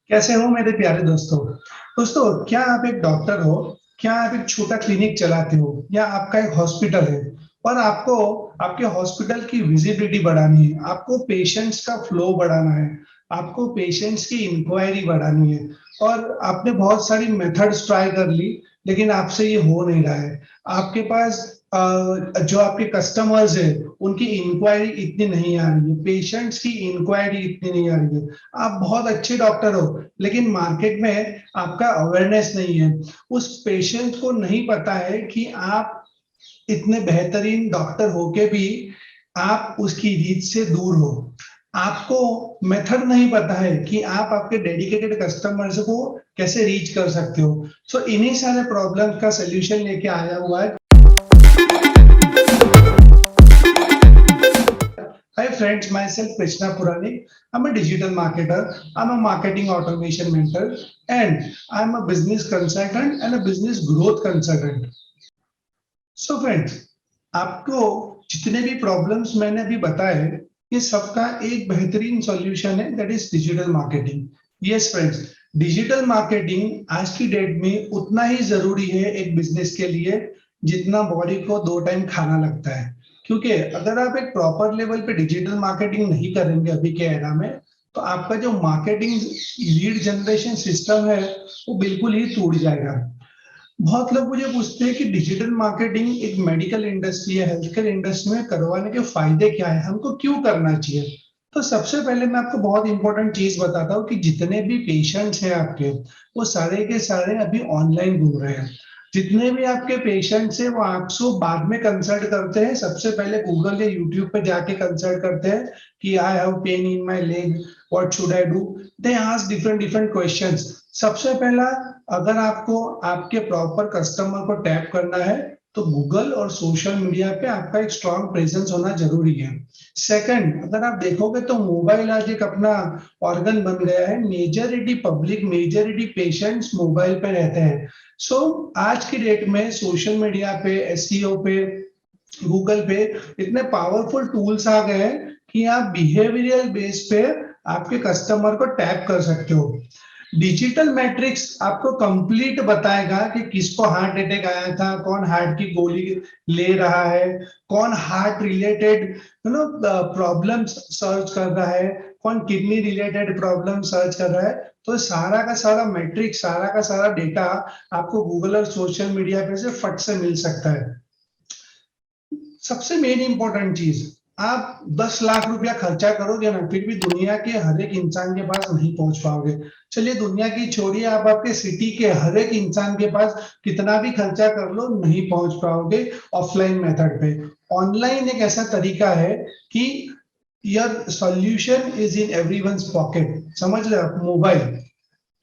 कैसे हो मेरे प्यारे दोस्तों। दोस्तों, क्या आप एक डॉक्टर हो? क्या आप एक छोटा क्लिनिक चलाते हो या आपका एक हॉस्पिटल है और आपको आपके हॉस्पिटल की विजिबिलिटी बढ़ानी है, आपको पेशेंट्स का फ्लो बढ़ाना है, आपको पेशेंट्स की इंक्वायरी बढ़ानी है और आपने बहुत सारी मेथड्स ट्राई कर ली, लेकिन आपसे ये हो नहीं रहा है। आपके पास जो आपके कस्टमर्स है उनकी इंक्वायरी इतनी नहीं आ रही है, पेशेंट्स की इंक्वायरी इतनी नहीं आ रही है। आप बहुत अच्छे डॉक्टर हो, लेकिन मार्केट में आपका अवेयरनेस नहीं है। उस पेशेंट को नहीं पता है कि आप इतने बेहतरीन डॉक्टर होके भी आप उसकी रीच से दूर हो। आपको मेथड नहीं पता है कि आप आपके डेडिकेटेड कस्टमर्स को कैसे रीच कर सकते हो। सो इन्हीं सारे प्रॉब्लम का सोल्यूशन लेके आया हुआ है। Hi friends, myself Krishna Purani. I'm a digital marketer. I'm a marketing automation mentor, and I'm a business consultant and a business growth consultant. So friends, आपको जितने भी प्रॉब्लम्स मैंने अभी बताए, ये सबका एक बेहतरीन सॉल्यूशन है, that is digital marketing. Yes friends, digital marketing आज की डेट में उतना ही जरूरी है एक बिजनेस के लिए जितना बॉडी को 2 टाइम खाना लगता है। क्योंकि अगर आप एक प्रॉपर लेवल पे डिजिटल मार्केटिंग नहीं करेंगे अभी के एरा में, तो आपका जो मार्केटिंग लीड जनरेशन सिस्टम है वो बिल्कुल ही टूट जाएगा। बहुत लोग मुझे पूछते हैं कि डिजिटल मार्केटिंग एक मेडिकल इंडस्ट्री है, हेल्थ केयर इंडस्ट्री में करवाने के फायदे क्या है, हमको क्यों करना चाहिए। तो सबसे पहले मैं आपको बहुत इंपॉर्टेंट चीज बताता हूँ कि जितने भी पेशेंट्स हैं आपके, वो सारे के सारे अभी ऑनलाइन घूम रहे हैं। जितने भी आपके पेशेंट्स हैं वो आपसे बाद में कंसल्ट करते हैं, सबसे पहले गूगल या यूट्यूब पे जाके कंसल्ट करते हैं कि I have pain in my leg, what should I do. They ask different different questions. सबसे पहला, अगर आपको आपके प्रॉपर कस्टमर को टैप करना है तो गूगल और सोशल मीडिया पे आपका एक स्ट्रॉन्ग प्रेजेंस होना जरूरी है। सेकंड, अगर आप देखोगे तो मोबाइल आज एक अपना ऑर्गन बन गया है। Majority public, majority patients mobile पे रहते हैं। सो आज की डेट में सोशल मीडिया पे, एसईओ पे, गूगल पे इतने पावरफुल टूल्स आ गए हैं कि आप बिहेवियरल बेस पे आपके कस्टमर को टैप कर सकते हो। डिजिटल मैट्रिक्स आपको कंप्लीट बताएगा कि किसको हार्ट अटैक आया था, कौन हार्ट की गोली ले रहा है, कौन हार्ट रिलेटेड प्रॉब्लम सर्च कर रहा है, कौन किडनी रिलेटेड प्रॉब्लम सर्च कर रहा है। तो सारा का सारा मैट्रिक्स, सारा का सारा डेटा आपको गूगल और सोशल मीडिया पे से फट से मिल सकता है। सबसे मेन इंपॉर्टेंट चीज, आप 10 लाख रुपया खर्चा करोगे ना, फिर भी दुनिया के हर एक इंसान के पास नहीं पहुंच पाओगे। चलिए दुनिया की छोड़िए, आप आपके सिटी के हर एक इंसान के पास कितना भी खर्चा कर लो नहीं पहुंच पाओगे ऑफलाइन मेथड पे। ऑनलाइन एक ऐसा तरीका है कि your solution is in everyone's pocket. समझ रहे हो आप? मोबाइल,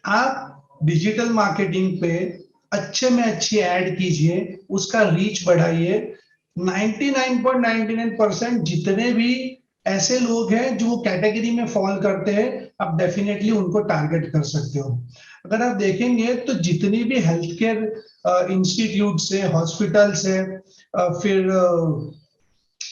आप डिजिटल मार्केटिंग पे अच्छे में अच्छी ऐड कीजिए, उसका रीच बढ़ाइए। 99.99% जितने भी ऐसे लोग हैं जो कैटेगरी में फॉल करते हैं, आप डेफिनेटली उनको टारगेट कर सकते हो। अगर आप देखेंगे तो जितनी भी हेल्थ केयर इंस्टीट्यूट से, हॉस्पिटल से, फिर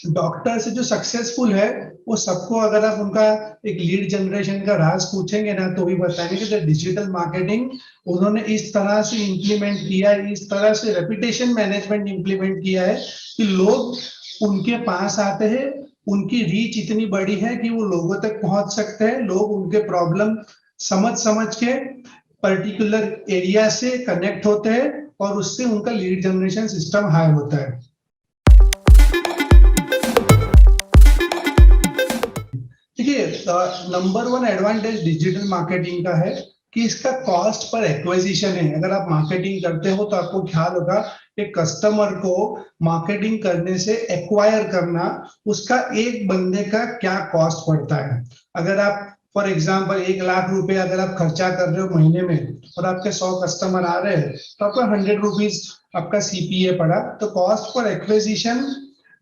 डॉक्टर से जो सक्सेसफुल है, वो सबको अगर आप उनका एक लीड जनरेशन का राज पूछेंगे ना, तो भी बताएंगे कि डिजिटल मार्केटिंग उन्होंने इस तरह से इंप्लीमेंट किया है, इस तरह से रेपुटेशन मैनेजमेंट इंप्लीमेंट किया है कि लोग उनके पास आते हैं। उनकी रीच इतनी बड़ी है कि वो लोगों तक पहुंच सकते हैं, लोग उनके प्रॉब्लम समझ समझ के पर्टिकुलर एरिया से कनेक्ट होते हैं और उससे उनका लीड जनरेशन सिस्टम हाई होता है। देखिए, number one advantage digital marketing का है कि इसका कॉस्ट पर एक्विजिशन है। अगर आप मार्केटिंग करते हो तो आपको ख्याल होगा कि कस्टमर को मार्केटिंग करने से एक्वायर करना, उसका एक बंदे का क्या कॉस्ट पड़ता है। अगर आप फॉर एग्जाम्पल 1 लाख रुपए अगर आप खर्चा कर रहे हो महीने में और आपके 100 कस्टमर आ रहे हैं, तो आपका 100 रुपीज आपका सीपीए पड़ा। तो cost per acquisition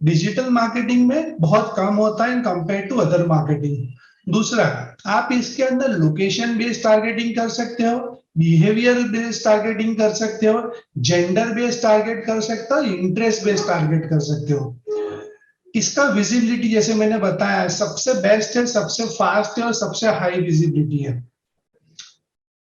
digital marketing में बहुत कम होता है in compare to other marketing. दूसरा, आप इसके अंदर लोकेशन बेस्ड टारगेटिंग कर सकते हो, बिहेवियर बेस्ड टारगेटिंग कर सकते हो, जेंडर बेस्ड टारगेट कर सकते हो, इंटरेस्ट बेस्ड टारगेट कर सकते हो। इसका विजिबिलिटी जैसे मैंने बताया सबसे बेस्ट है, सबसे फास्ट है और सबसे हाई विजिबिलिटी है।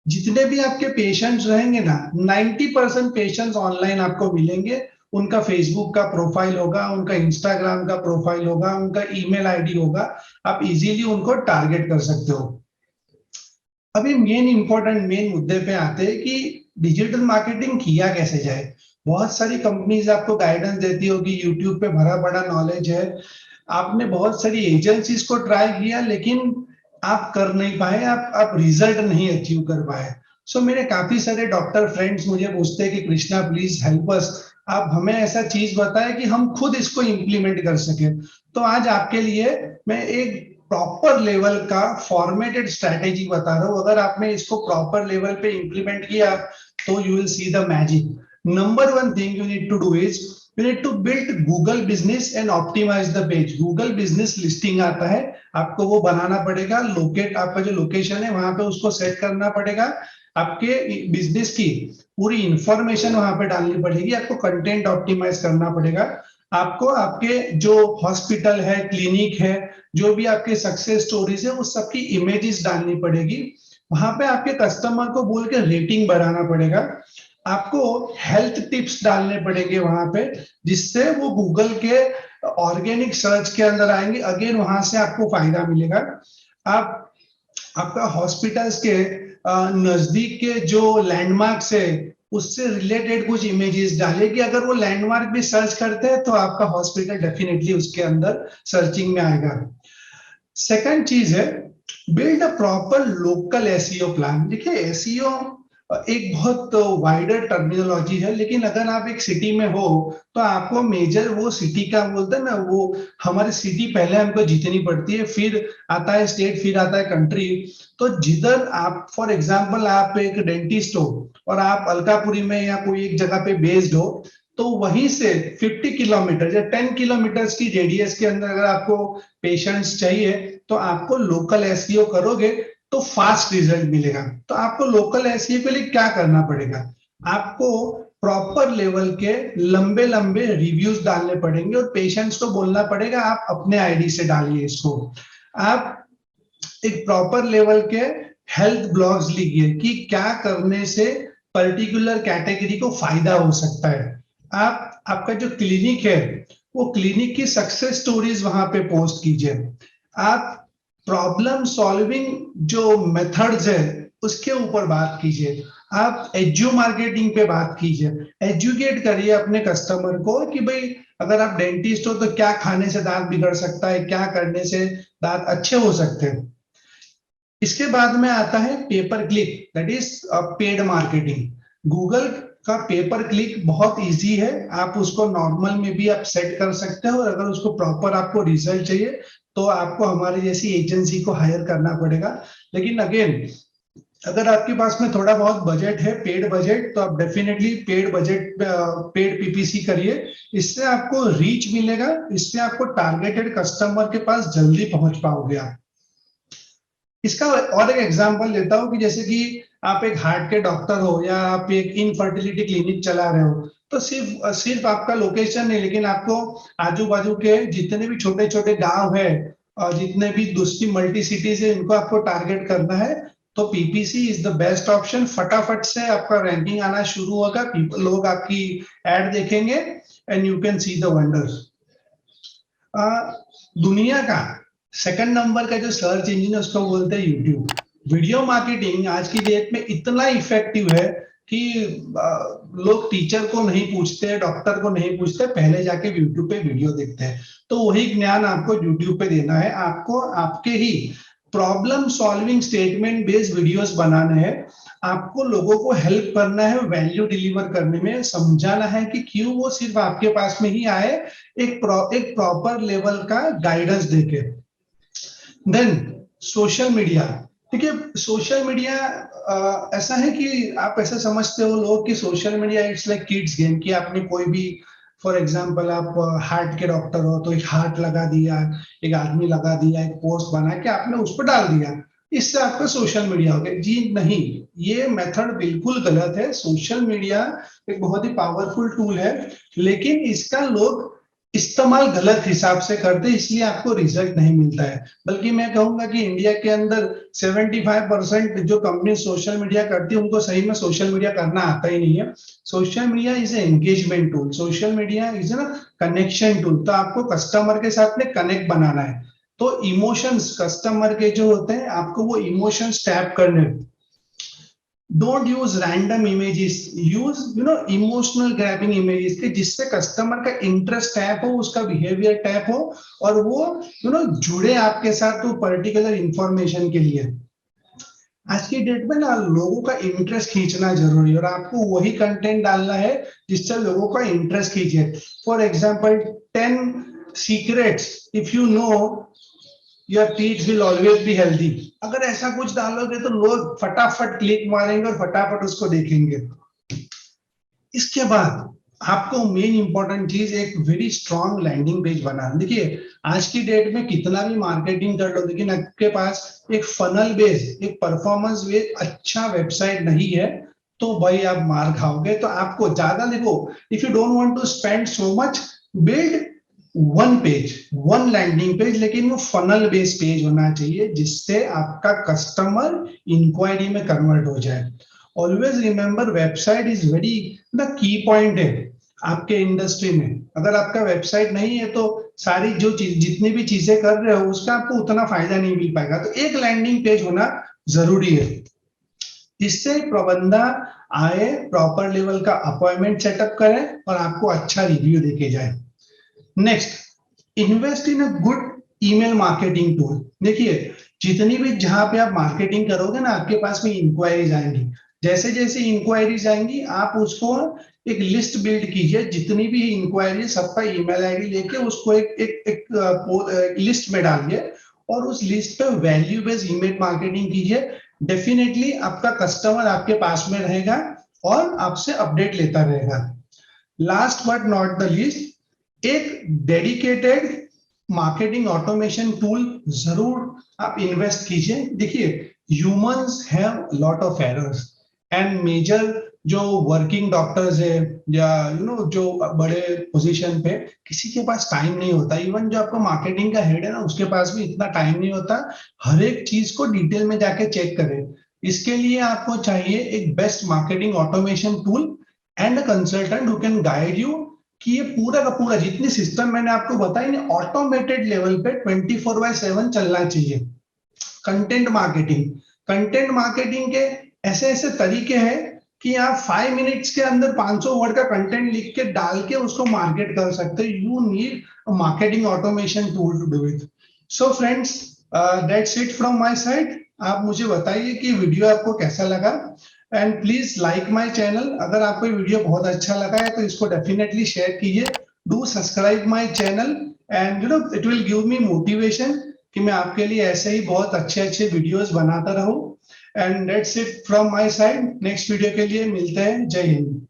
जितने भी आपके पेशेंट्स रहेंगे ना, 90% पेशेंट्स ऑनलाइन आपको मिलेंगे। उनका फेसबुक का प्रोफाइल होगा, उनका इंस्टाग्राम का प्रोफाइल होगा, उनका ईमेल आईडी होगा। आप इजीली उनको टारगेट कर सकते हो। अभी मेन मुद्दे पे आते हैं कि डिजिटल मार्केटिंग किया कैसे जाए। बहुत सारी कंपनीज आपको गाइडेंस देती होगी, यूट्यूब पे भरा पड़ा नॉलेज है। आपने बहुत सारी एजेंसीज को ट्राई किया, लेकिन आप कर नहीं पाए, आप रिजल्ट नहीं अचीव कर पाए। सो मेरे काफी सारे डॉक्टर फ्रेंड्स मुझे पूछते हैं कि कृष्णा प्लीज हेल्प अस, आप हमें ऐसा चीज बताएं कि हम खुद इसको इम्प्लीमेंट कर सके। तो आज आपके लिए मैं एक प्रॉपर लेवल का फॉर्मेटेड स्ट्रैटेजी बता रहा हूं। अगर आपने इसको प्रॉपर लेवल पे इंप्लीमेंट किया तो you will see the magic. Number one thing you need to do is you need to build Google business and optimize the page। Google business listing आता है, आपको वो बनाना पड़ेगा। लोकेट आपका जो लोकेशन है वहां पे उसको सेट करना पड़ेगा। आपके बिजनेस की पूरी इंफॉर्मेशन वहां पे डालनी पड़ेगी। आपको कंटेंट ऑप्टिमाइज करना पड़ेगा। आपको आपके जो हॉस्पिटल है, क्लिनिक है, जो भी आपके सक्सेस स्टोरीज है, उस सबकी इमेजेस डालनी पड़ेगी। वहां पे आपके कस्टमर को बोल के रेटिंग बढ़ाना पड़ेगा। आपको हेल्थ टिप्स डालने पड़ेंगे वहां पे, जिससे वो गूगल के ऑर्गेनिक सर्च के अंदर आएंगे। अगेन वहां से आपको फायदा मिलेगा। आप आपका हॉस्पिटल्स के नजदीक के जो लैंडमार्क्स है उससे रिलेटेड कुछ इमेजेस डालें कि अगर वो लैंडमार्क भी सर्च करते हैं तो आपका हॉस्पिटल डेफिनेटली उसके अंदर सर्चिंग में आएगा। सेकंड चीज है, build a proper local SEO plan. देखिए एसईओ एक बहुत वाइडर टर्मिनोलॉजी है, लेकिन अगर आप एक सिटी में हो तो आपको मेजर वो सिटी का बोलते हैं ना, वो हमारी सिटी पहले हमको जीतनी पड़ती है, फिर आता है स्टेट, फिर आता है कंट्री। तो जिधर आप फॉर एग्जांपल आप एक डेंटिस्ट हो और आप अलकापुरी में या कोई एक जगह पे बेस्ड हो, तो वहीं से 50 किलोमीटर या 10 किलोमीटर की रेडियस के अंदर अगर आपको पेशेंट्स चाहिए तो आपको लोकल एसईओ करोगे तो फास्ट रिजल्ट मिलेगा। तो आपको लोकल एसईओ के लिए क्या करना पड़ेगा, आपको प्रॉपर लेवल के लंबे लंबे रिव्यूज डालने पड़ेंगे और पेशेंट्स को बोलना पड़ेगा आप अपने आईडी से डालिए इसको। आप एक प्रॉपर लेवल के हेल्थ ब्लॉग्स लिखिए कि क्या करने से पर्टिकुलर कैटेगरी को फायदा हो सकता है। आप आपका जो क्लिनिक है वो क्लिनिक की सक्सेस स्टोरीज वहां पे पोस्ट कीजिए। आप प्रॉब्लम सॉल्विंग जो मेथड्स है उसके ऊपर बात कीजिए। आप एज्यू मार्केटिंग पे बात कीजिए, एजुकेट करिए अपने कस्टमर को कि भाई अगर आप डेंटिस्ट हो तो क्या खाने से दांत बिगड़ सकता है, क्या करने से दांत अच्छे हो सकते हैं। इसके बाद में आता है paper click, that is paid marketing. Google का पेपर क्लिक बहुत इजी है, आप उसको नॉर्मल में भी आप सेट कर सकते हो और अगर उसको प्रॉपर आपको रिजल्ट चाहिए तो आपको हमारी जैसी एजेंसी को हायर करना पड़ेगा। लेकिन अगेन अगर आपके पास में थोड़ा बहुत बजट है, पेड बजट, तो आप definitely paid budget paid PPC करिए। इससे आपको रीच मिलेगा, इससे आपको टारगेटेड कस्टमर के पास जल्दी पहुंच पाओगे आप। इसका और एक एग्जांपल लेता हूं कि जैसे कि आप एक हार्ट के डॉक्टर हो या आप एक इनफर्टिलिटी क्लिनिक चला रहे हो, तो सिर्फ सिर्फ आपका लोकेशन नहीं, लेकिन आपको आजू बाजू के जितने भी छोटे छोटे गांव है और जितने भी दूसरी मल्टी सिटीज है इनको आपको टारगेट करना है। तो PPC is the best option. फटाफट से आपका रैंकिंग आना शुरू होगा, लोग आपकी एड देखेंगे and you can see the wonders. दुनिया का सेकंड नंबर का जो सर्च इंजन है उसको बोलते हैं यूट्यूब। वीडियो मार्केटिंग आज की डेट में इतना इफेक्टिव है कि लोग टीचर को नहीं पूछते, डॉक्टर को नहीं पूछते, पहले जाके यूट्यूब पे वीडियो देखते हैं। तो वही ज्ञान आपको यूट्यूब पे देना है। आपको आपके ही problem solving statement based videos बनाने हैं। आपको लोगों को हेल्प करना है, वैल्यू डिलीवर करने में, समझाना है कि क्यों वो सिर्फ आपके पास में ही आए, एक प्रॉपर लेवल का गाइडेंस देके। Then social media. देखिए सोशल मीडिया ऐसा है कि आप ऐसा समझते हो लोग कि social media it's like kids game, कि आपने कोई भी फॉर एग्जांपल आप हार्ट के डॉक्टर हो तो एक हार्ट लगा दिया, एक आदमी लगा दिया, एक पोस्ट बना के आपने उस पर डाल दिया, इससे आपका सोशल मीडिया हो गया। जी नहीं, ये मेथड बिल्कुल गलत है। सोशल मीडिया एक बहुत ही पावरफुल टूल है, लेकिन इसका लोग इस्तेमाल गलत हिसाब से करते, इसलिए आपको रिजल्ट नहीं मिलता है। बल्कि मैं कहूंगा कि इंडिया के अंदर 75% जो कंपनी सोशल मीडिया करती है उनको सही में सोशल मीडिया करना आता ही नहीं है। Social media is a engagement tool, social media is ना कनेक्शन टूल। तो आपको कस्टमर के साथ में कनेक्ट बनाना है, तो इमोशंस कस्टमर के जो होते हैं आपको वो इमोशंस टैप करने। Don't use random images, use emotional grabbing images के जिससे कस्टमर का इंटरेस्ट टैप हो, उसका बिहेवियर टैप हो, और वो जुड़े आपके साथ तो पर्टिकुलर इंफॉर्मेशन के लिए। आज की डेट में ना लोगों का इंटरेस्ट खींचना जरूरी है, और आपको वही कंटेंट डालना है जिससे लोगों का इंटरेस्ट खींचे। For example 10 secrets if you know your teeth will always be healthy. अगर ऐसा कुछ डालोगे तो लोग फटाफट क्लिक मारेंगे और फटाफट उसको देखेंगे। इसके बाद आपको मेन इंपॉर्टेंट चीज एक वेरी स्ट्रॉन्ग लैंडिंग पेज बनाना। देखिए आज की डेट में कितना भी मार्केटिंग कर लो, लेकिन आपके पास एक फनल बेस, एक परफॉर्मेंस बेस अच्छा वेबसाइट नहीं है तो भाई आप मार खाओगे। तो आपको ज्यादा देखो, if you don't want to spend so much, build one page, one landing page, लेकिन वो फनल बेस पेज होना चाहिए जिससे आपका कस्टमर इंक्वायरी में कन्वर्ट हो जाए। Always remember website is very the key point है आपके इंडस्ट्री में। अगर आपका वेबसाइट नहीं है तो सारी जो चीज जितनी भी चीजें कर रहे हो उसका आपको उतना फायदा नहीं मिल पाएगा। तो एक लैंडिंग पेज होना जरूरी है, जिससे प्रबंधा आए, प्रॉपर लेवल का अपॉइंटमेंट सेटअप करें और आपको अच्छा रिव्यू देके जाए। Next, invest in a good email marketing tool. देखिए जितनी भी जहां पे आप मार्केटिंग करोगे ना आपके पास में इंक्वायरीज आएंगी। जैसे जैसे इंक्वायरीज आएंगी आप उसको एक लिस्ट बिल्ड कीजिए, जितनी भी इंक्वायरी सबका ईमेल आईडी लेके उसको एक लिस्ट में डालिए और उस लिस्ट पे वैल्यू बेस्ड ईमेल मार्केटिंग कीजिए। डेफिनेटली आपका कस्टमर आपके पास में रहेगा और आपसे अपडेट लेता रहेगा। Last but not the least, एक डेडिकेटेड मार्केटिंग ऑटोमेशन टूल जरूर आप इन्वेस्ट कीजिए। देखिए humans have lot of errors and major जो वर्किंग डॉक्टर्स है या जो बड़े पोजीशन पे, किसी के पास टाइम नहीं होता। इवन जो आपका मार्केटिंग का हेड है ना उसके पास भी इतना टाइम नहीं होता हर एक चीज को डिटेल में जाके चेक करें। इसके लिए आपको चाहिए एक best marketing automation tool and consultant who can guide you कि ये पूरा का पूरा जितनी सिस्टम मैंने आपको बताई ना ऑटोमेटेड लेवल पे 24/7 चलना चाहिए। कंटेंट मार्केटिंग, कंटेंट मार्केटिंग के ऐसे ऐसे तरीके हैं कि आप 5 मिनट्स के अंदर 500 वर्ड का कंटेंट लिख के डाल के उसको मार्केट कर सकते हो। You need marketing automation tool to do it. So friends, that's it from my side. आप मुझे बताइए कि वीडियो आपको कैसा लगा and please like my channel. अगर आपको वीडियो बहुत अच्छा लगा है तो इसको डेफिनेटली शेयर कीजिए। Do subscribe my channel and it will give me motivation कि मैं आपके लिए ऐसे ही बहुत अच्छे अच्छे वीडियोस बनाता रहूं। And that's it from my side. Next video के लिए मिलते हैं। जय हिंद।